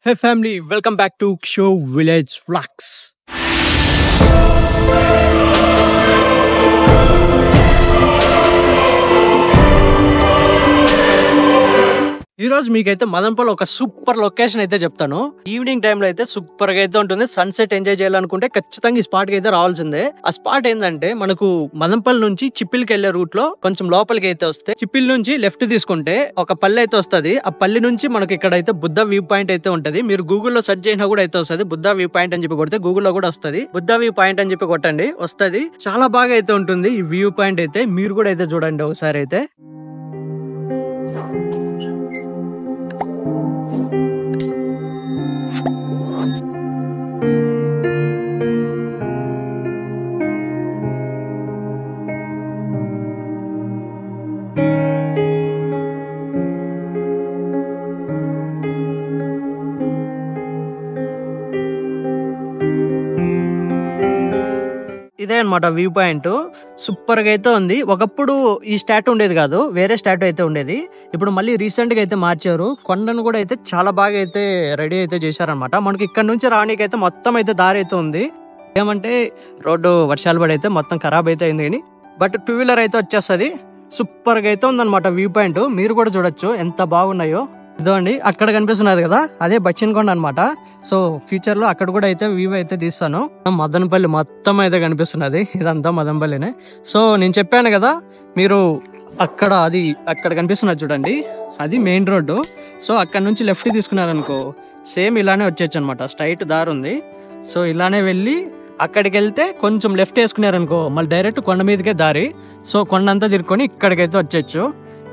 Hey family, welcome back to Show Village Vlogs. ఈ రోజు మీకైతే మదనపల్లి ఒక సూపర్ లొకేషన్ అయితే చెప్తాను. ఈవినింగ్ టైంలో అయితే సూపర్ గా అయితే ఉంటుంది. సన్సెట్ ఎంజాయ్ చేయాలనుకుంటే ఖచ్చితంగా ఈ స్పాట్ కి అయితే రావాల్సిందే. ఆ స్పాట్ ఏంటంటే మనకు మదనపల్లి నుంచి చిప్పిల్కి వెళ్లే రూట్ లో కొంచెం లోపలికి అయితే వస్తే చిప్పిల్ నుంచి లెఫ్ట్ తీసుకుంటే ఒక పల్లె అయితే వస్తుంది. ఆ పల్లె నుంచి మనకి ఇక్కడ అయితే బుద్ధ వ్యూ పాయింట్ అయితే ఉంటది. మీరు గూగుల్లో సెర్చ్ చేసినా కూడా అయితే వస్తుంది. బుద్ధ వ్యూ పాయింట్ అని చెప్పి కొడితే గూగుల్లో కూడా వస్తుంది. బుద్ధ వ్యూ పాయింట్ అని చెప్పి కొట్టండి, వస్తుంది. చాలా బాగా అయితే ఉంటుంది ఈ వ్యూ పాయింట్ అయితే. మీరు కూడా అయితే చూడండి ఒకసారి అయితే. ఇదే అనమాట వ్యూ పాయింట్. సూపర్ గా అయితే ఉంది. ఒకప్పుడు ఈ స్టాట్యూ ఉండేది కాదు, వేరే స్టాట్యూ అయితే ఉండేది. ఇప్పుడు మళ్ళీ రీసెంట్ గా అయితే మార్చారు. కొండను కూడా అయితే చాలా బాగా అయితే రెడీ అయితే చేశారనమాట. మనకి ఇక్కడ నుంచి రావడానికి అయితే మొత్తం అయితే దారి అయితే ఉంది. ఏమంటే రోడ్డు వర్షాలు పడి అయితే మొత్తం ఖరాబ్ అయితే అయింది, కానీ బట్ 2 వీలర్ అయితే వచ్చేస్తుంది. సూపర్ గా అయితే ఉందన్నమాట వ్యూ పాయింట్. మీరు కూడా చూడొచ్చు ఎంత బాగున్నాయో. ఇదో అండి అక్కడ కనిపిస్తున్నది కదా, అదే బచ్చిన్ కొండ అనమాట. సో ఫ్యూచర్ లో అక్కడ కూడా అయితే వ్యూ అయితే తీస్తాను. మదనపల్లి మొత్తం అయితే కనిపిస్తున్నది, ఇదంతా మదనపల్లినే. సో నేను చెప్పాను కదా, మీరు అక్కడ కనిపిస్తున్నది చూడండి, అది మెయిన్ రోడ్డు. సో అక్కడ నుంచి లెఫ్ట్ తీసుకున్నారనుకో సేమ్ ఇలానే వచ్చేచ్చు అనమాట. స్ట్రైట్ దారి ఉంది. సో ఇలానే వెళ్ళి అక్కడికి వెళ్తే కొంచెం లెఫ్ట్ వేసుకున్నారనుకో మళ్ళీ డైరెక్ట్ కొండ మీదకే దారి. సో కొండ అంతా తిరుక్కొని ఇక్కడికైతే వచ్చేచ్చు.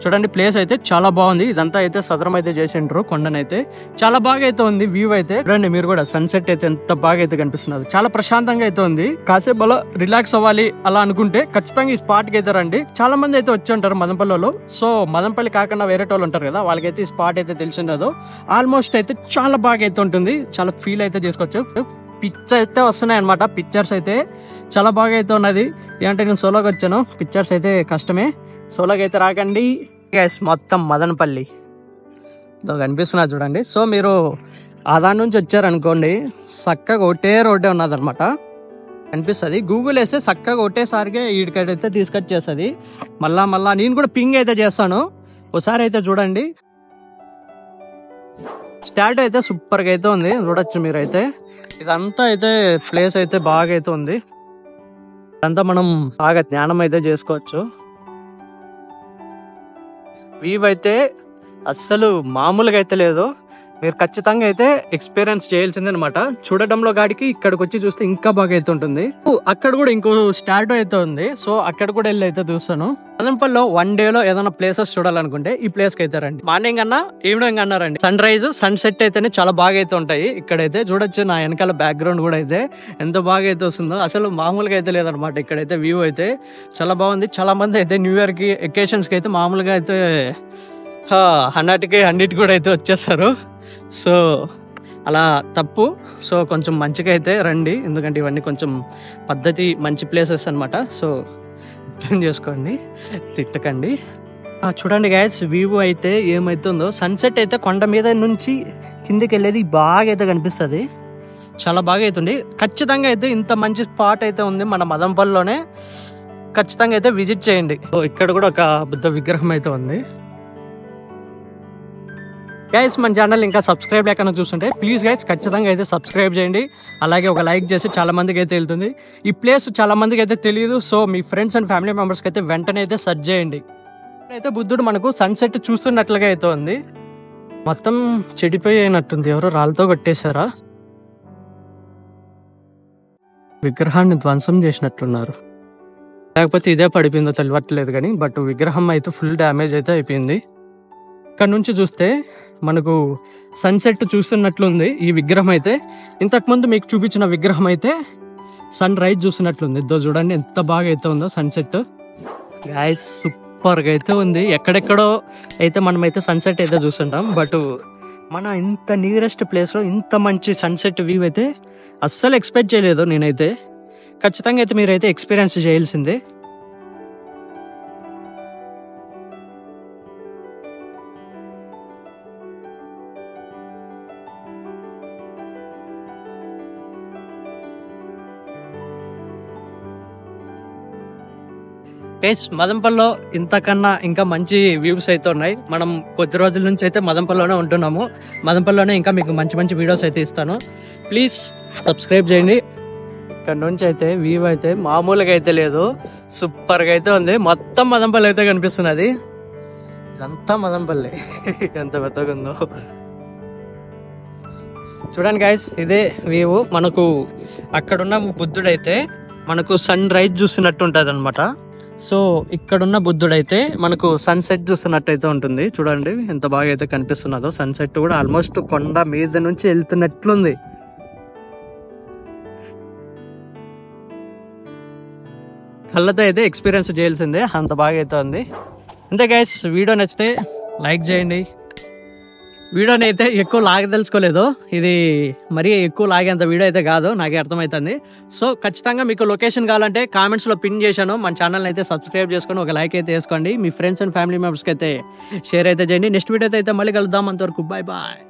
చూడండి ప్లేస్ అయితే చాలా బాగుంది. ఇదంతా అయితే సదరం అయితే చేసిండ్రు. కొండనైతే చాలా బాగా అయితే ఉంది వ్యూ అయితే. చూడండి మీరు కూడా సన్సెట్ అయితే ఎంత బాగా అయితే కనిపిస్తున్నది. చాలా ప్రశాంతంగా అయితే ఉంది. కాసేపు అలా రిలాక్స్ అవ్వాలి అలా అనుకుంటే ఖచ్చితంగా ఈ స్పాట్ కి అయితే రండి. చాలా మంది అయితే వచ్చి ఉంటారు మదనపల్లిలో. సో మదనపల్లి కాకుండా వేరే వాళ్ళు ఉంటారు కదా, వాళ్ళకైతే ఈ స్పాట్ అయితే తెలిసిండదు. ఆల్మోస్ట్ అయితే చాలా బాగా అయితే ఉంటుంది. చాలా ఫీల్ అయితే చేసుకోవచ్చు. పిక్చర్స్ అయితే వస్తున్నాయి అనమాట. పిక్చర్స్ అయితే చాలా బాగా అయితే ఉన్నది. ఏంటంటే నేను సోలోగా వచ్చాను, పిక్చర్స్ అయితే కష్టమే. సోలోగా అయితే రాకండి గైస్. మొత్తం మదనపల్లి కనిపిస్తున్నది చూడండి. సో మీరు దాని నుంచి వచ్చారనుకోండి, చక్కగా ఒకటే రోడ్డే ఉన్నది అనమాట, కనిపిస్తుంది. గూగుల్ వేస్తే చక్కగా ఒకటేసారిగా ఈడికైతే తీసుకొచ్చేస్తుంది. మళ్ళా నేను కూడా పింగ్ అయితే చేస్తాను, ఒకసారి అయితే చూడండి. స్టార్ట్ అయితే సూపర్ గా అయితే ఉంది, చూడొచ్చు మీరైతే. ఇదంతా అయితే ప్లేస్ అయితే బాగా అయితే ఉంది. ఇదంతా మనం బాగా ధ్యానం అయితే చేసుకోవచ్చు. వ్యూ అయితే అస్సలు మామూలుగా అయితే లేదు. మీరు ఖచ్చితంగా అయితే ఎక్స్పీరియన్స్ చేయాల్సిందే అనమాట. చూడటంలో గాడికి ఇక్కడికి వచ్చి చూస్తే ఇంకా బాగా అయితే ఉంటుంది. అక్కడ కూడా ఇంకో స్టార్ట్ అయితే ఉంది. సో అక్కడ కూడా వెళ్ళి అయితే చూస్తాను. మదనపల్లిలో 1 డేలో ఏదైనా ప్లేసెస్ చూడాలనుకుంటే ఈ ప్లేస్ కి అయితే రండి. మార్నింగ్ అన్నా ఈవినింగ్ అన్నా రండి. సన్ రైజ్ సన్సెట్ అయితేనే చాలా బాగా అయితే ఉంటాయి. ఇక్కడైతే చూడొచ్చు, నా వెనకాల బ్యాక్గ్రౌండ్ కూడా అయితే ఎంత బాగా అయితే వస్తుందో. అసలు మామూలుగా అయితే లేదనమాట. ఇక్కడైతే వ్యూ అయితే చాలా బాగుంది. చాలా మంది అయితే న్యూ ఇయర్ కి ఎకేషన్స్ కి అయితే మామూలుగా అయితే 100కి కూడా అయితే వచ్చేస్తారు. సో అలా తప్పు. సో కొంచెం మంచిగా అయితే రండి, ఎందుకంటే ఇవన్నీ కొంచెం పద్ధతి మంచి ప్లేసెస్ అనమాట. సో అర్థం చేసుకోండి, తిట్టకండి. చూడండి గైస్, వ్యూ అయితే ఏమైతుందో. సన్సెట్ అయితే కొండ మీద నుంచి కిందికి వెళ్ళేది బాగా అయితే కనిపిస్తుంది. చాలా బాగా అవుతుంది. ఖచ్చితంగా అయితే ఇంత మంచి స్పాట్ అయితే ఉంది మన మదనపల్లిలోనే. ఖచ్చితంగా అయితే విజిట్ చేయండి. ఇక్కడ కూడా ఒక బుద్ధ విగ్రహం అయితే ఉంది. గైస్ మన ఛానల్ ఇంకా సబ్స్క్రైబ్ లేకుండా చూస్తుంటే ప్లీజ్ గైస్ ఖచ్చితంగా అయితే సబ్స్క్రైబ్ చేయండి. అలాగే ఒక లైక్ చేసి చాలా మందికి అయితే వెళ్తుంది. ఈ ప్లేస్ చాలా మందికి అయితే తెలియదు. So me friends and family మెంబర్స్కి అయితే వెంటనే అయితే సెర్చ్ చేయండి. అయితే బుద్ధుడు మనకు సన్సెట్ చూస్తున్నట్లుగా అయితే ఉంది. మొత్తం చెడిపోయినట్టుంది, ఎవరో రాళ్ళతో కొట్టేశారా, విగ్రహాన్ని ధ్వంసం చేసినట్లున్నారు. లేకపోతే ఇదే పడిపోయిందో తెలియట్లేదు కానీ, బట్ విగ్రహం అయితే ఫుల్ డ్యామేజ్ అయితే అయిపోయింది. ఇక్కడ నుంచి చూస్తే మనకు సన్సెట్ చూస్తున్నట్లుంది ఈ విగ్రహం అయితే. ఇంతకుముందు మీకు చూపించిన విగ్రహం అయితే సన్ రైజ్ చూస్తున్నట్లుంది. ఇదో చూడండి ఎంత బాగా అయితే ఉందో సన్సెట్. గాయ్స్ సూపర్గా అయితే ఉంది. ఎక్కడెక్కడో అయితే మనమైతే సన్సెట్ అయితే చూస్తుంటాం, బట్ మన ఇంత నియరెస్ట్ ప్లేస్లో ఇంత మంచి సన్సెట్ వ్యూ అయితే అస్సలు ఎక్స్పెక్ట్ చేయలేదు నేనైతే. ఖచ్చితంగా అయితే మీరైతే ఎక్స్పీరియన్స్ చేయాల్సిందే. గైస్ మదంపల్లో ఇంతకన్నా ఇంకా మంచి వ్యూస్ అయితే ఉన్నాయి. మనం కొద్ది రోజుల నుంచి అయితే మదంపల్లిలోనే ఉంటున్నాము. మదంపల్లిలోనే ఇంకా మీకు మంచి మంచి వీడియోస్ అయితే ఇస్తాను. ప్లీజ్ సబ్స్క్రైబ్ చేయండి. ఇక్కడ నుంచి అయితే వ్యూ అయితే మామూలుగా అయితే లేదు, సూపర్గా అయితే ఉంది. మొత్తం మదంపల్లి అయితే కనిపిస్తున్నది. ఇదంతా మదంపల్లి ఎంత పెద్దగా ఉందో చూడండి గైస్. ఇదే వ్యూ. మనకు అక్కడున్న బుద్ధుడైతే మనకు సన్ రైజ్ చూస్తున్నట్టు ఉంటుంది అనమాట. సో ఇక్కడున్న బుద్ధుడైతే మనకు సన్సెట్ చూస్తున్నట్టు అయితే ఉంటుంది. చూడండి ఎంత బాగా అయితే కనిపిస్తున్నదో. సన్సెట్ కూడా ఆల్మోస్ట్ కొండ మీద నుంచి వెళ్తున్నట్లుంది. కళ్ళతో అయితే ఎక్స్పీరియన్స్ చేయాల్సిందే, అంత బాగా అయితే ఉంది. అంతే గైస్, వీడియో నచ్చితే లైక్ చేయండి. వీడియోని అయితే ఎక్కువ తెలుసుకోలేదు, ఇది మరీ ఎక్కువ లాగేంత వీడియో అయితే కాదు, నాకే అర్థమవుతుంది. సో ఖచ్చితంగా మీకు లొకేషన్ కావాలంటే కామెంట్స్లో పిన్ చేశాను. మన ఛానల్ని అయితే సబ్స్క్రైబ్ చేసుకొని ఒక లైక్ అయితే వేసుకోండి. మీ ఫ్రెండ్స్ అండ్ ఫ్యామిలీ మెంబర్స్కి అయితే షేర్ అయితే చేయండి. నెక్స్ట్ వీడియో అయితే మళ్ళీ కలుద్దాం. అంతవరకు బాయ్ బాయ్.